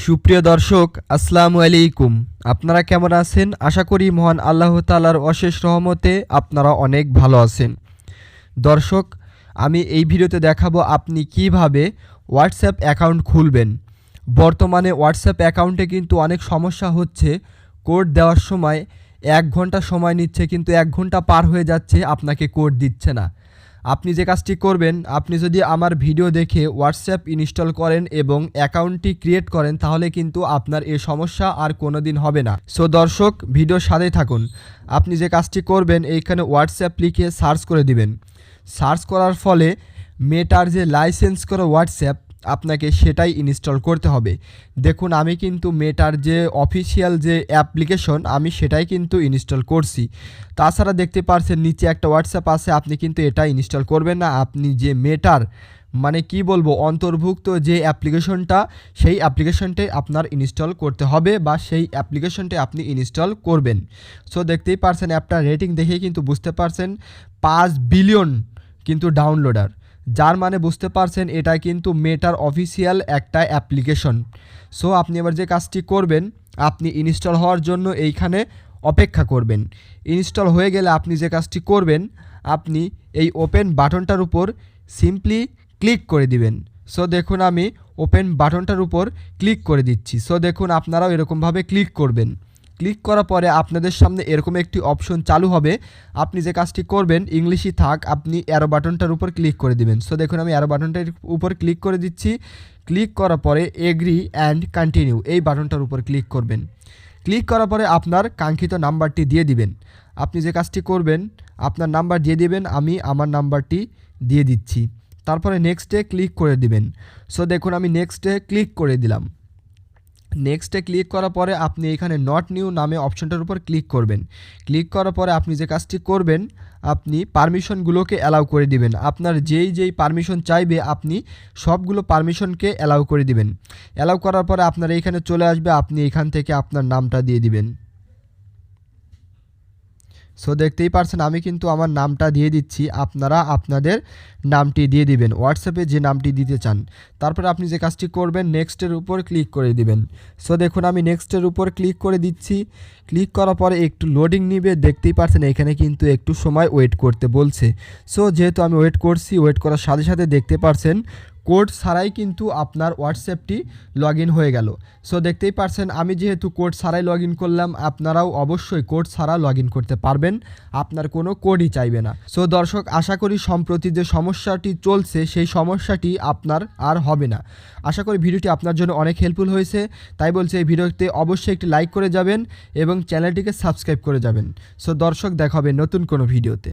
সুপ্রিয় দর্শক, আসসালামু আলাইকুম। আপনারা কেমন আছেন? আশা করি মহান আল্লাহ তাআলার অশেষ রহমতে আপনারা অনেক ভালো আছেন। দর্শক, আমি এই ভিডিওতে দেখাবো আপনি কিভাবে হোয়াটসঅ্যাপ অ্যাকাউন্ট খুলবেন। বর্তমানে হোয়াটসঅ্যাপ অ্যাকাউন্টে কিন্তু অনেক সমস্যা হচ্ছে। কোড দেওয়ার সময় 1 ঘন্টা সময় নিচ্ছে, কিন্তু 1 ঘন্টা পার হয়ে যাচ্ছে, আপনাকে কোড দিচ্ছে না। আপনি যে কাজটি করবেন, আপনি যদি আমার ভিডিও দেখে হোয়াটসঅ্যাপ ইনস্টল করেন এবং অ্যাকাউন্টটি ক্রিয়েট করেন, তাহলে কিন্তু আপনার এই সমস্যা আর কোনো দিন হবে না। সো দর্শক, ভিডিওর সাথেই থাকুন। আপনি যে কাজটি করবেন, এইখানে হোয়াটসঅ্যাপ লিখে সার্চ করে দিবেন। সার্চ করার ফলে মেটার যে লাইসেন্স করা হোয়াটসঅ্যাপ, আপনাকে সেটাই ইনস্টল করতে হবে। দেখুন, আমি কিন্তু মেটার যে অফিসিয়াল যে অ্যাপ্লিকেশন, আমি সেটাই কিন্তু ইনস্টল করছি। তাছাড়া দেখতে পারছেন নিচে একটা হোয়াটসঅ্যাপ আছে, আপনি কিন্তু এটা ইনস্টল করবেন না। আপনি যে মেটার মানে কি বলবো অন্তর্ভুক্ত যে অ্যাপ্লিকেশনটা, সেই অ্যাপ্লিকেশনটাই আপনার ইনস্টল করতে হবে বা সেই অ্যাপ্লিকেশনটাই আপনি ইনস্টল করবেন। সো দেখতেই পারছেন, অ্যাপটার রেটিং দেখেই কিন্তু বুঝতে পারছেন 5 বিলিয়ন কিন্তু ডাউনলোডার, যার মানে বুঝতে পারছেন এটা কিন্তু মেটার অফিসিয়াল একটা অ্যাপ্লিকেশন। সো আপনি এবার যে কাজটি করবেন, আপনি ইনস্টল হওয়ার জন্য এইখানে অপেক্ষা করবেন। ইনস্টল হয়ে গেলে আপনি যে কাজটি করবেন, আপনি এই ওপেন বাটনটার উপর সিম্পলি ক্লিক করে দিবেন। সো দেখুন, আমি ওপেন বাটনটার উপর ক্লিক করে দিচ্ছি। সো দেখুন, আপনারাও এরকমভাবে ক্লিক করবেন। ক্লিক করার পরে আপনাদের সামনে এরকম একটি অপশন চালু হবে। আপনি যে কাজটি করবেন, ইংলিশই থাক, আপনি অ্যারো বাটনটার উপর ক্লিক করে দিবেন। সো দেখুন, আমি অ্যারো বাটনটার উপর ক্লিক করে দিচ্ছি। ক্লিক করার পরে এগ্রি অ্যান্ড কন্টিনিউ এই বাটনটার উপর ক্লিক করবেন। ক্লিক করার পরে আপনার কাঙ্ক্ষিত নাম্বারটি দিয়ে দিবেন। আপনি যে কাজটি করবেন, আপনার নাম্বার দিয়ে দিবেন। আমি আমার নাম্বারটি দিয়ে দিচ্ছি। তারপরে নেক্সটে ক্লিক করে দিবেন। সো দেখুন, আমি নেক্সটে ক্লিক করে দিলাম। নেক্সটে ক্লিক করার পরে আপনি এখানে নট নিউ নামে অপশনটার উপর ক্লিক করবেন। ক্লিক করার পরে আপনি যে কাজটি করবেন, আপনি পারমিশনগুলোকে অ্যালাউ করে দিবেন। আপনার যেই পারমিশন চাইবে, আপনি সবগুলো পারমিশনকে অ্যালাউ করে দিবেন। অ্যালাউ করার পরে আপনার এইখানে চলে আসবে, আপনি এখান থেকে আপনার নামটা দিয়ে দিবেন। সো দেখতেই পারছেন, আমি কিন্তু আমার নামটা দিয়ে দিচ্ছি। আপনারা আপনাদের নামটি দিয়ে দিবেন, হোয়াটসঅ্যাপে যে নামটি দিতে চান। তারপরে আপনি যে কাজটি করবেন, নেক্সটের উপর ক্লিক করে দিবেন। সো দেখুন, আমি নেক্সটের উপর ক্লিক করে দিচ্ছি। ক্লিক করার পরে একটু লোডিং নিবে, দেখতেই পারছেন এখানে কিন্তু একটু সময় ওয়েট করতে বলছে। সো যেহেতু আমি ওয়েট করছি, ওয়েট করার সাথে সাথে দেখতে পারছেন কোড ছাড়াই কিন্তু আপনার হোয়াটসঅ্যাপটি লগ ইন হয়ে গেল। সো দেখতেই পারছেন, আমি যেহেতু কোড ছাড়াই লগ ইন করলাম, আপনারাও অবশ্যই কোড ছাড়া লগ ইন করতে পারবেন। আপনার কোনো কোডই চাইবে না। সো দর্শক, আশা করি সম্প্রতি যে সমস্যাটি চলছে, সেই সমস্যাটি আপনার আর হবে না। আশা করি ভিডিওটি আপনার জন্য অনেক হেল্পফুল হয়েছে। তাই বলছি, এই ভিডিওতে অবশ্যই একটি লাইক করে যাবেন এবং চ্যানেলটিকে সাবস্ক্রাইব করে যাবেন। সো দর্শক, দেখা হবে নতুন কোনো ভিডিওতে।